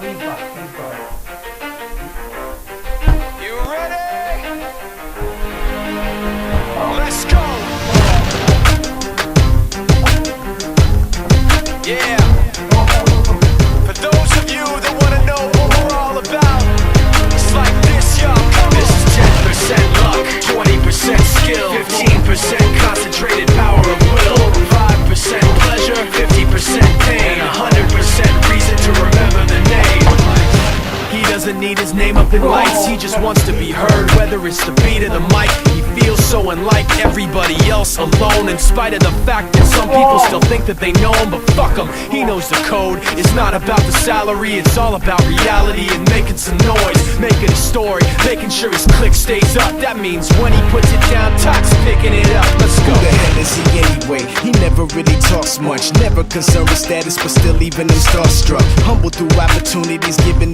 You ready? Let's go! Yeah. For those of you that wanna know what we're all about, it's like this, y'all. This is 10% luck, 20% skill, 15% concentrated power of will, 5% pleasure, 50% pain, 100% reason to remember the name. He doesn't need his name up in lights, he just wants to be heard, whether it's the beat or the mic. He feels so unlike everybody else, alone, in spite of the fact that some people still think that they know him. But fuck him, he knows the code. It's not about the salary, it's all about reality and making some noise, making a story, making sure his click stays up. That means when he puts it down, Tox picking it up. Let's go. Who the hell is he anyway? He never really talks much, never concerned with status, but still even him starstruck. Humble through opportunities given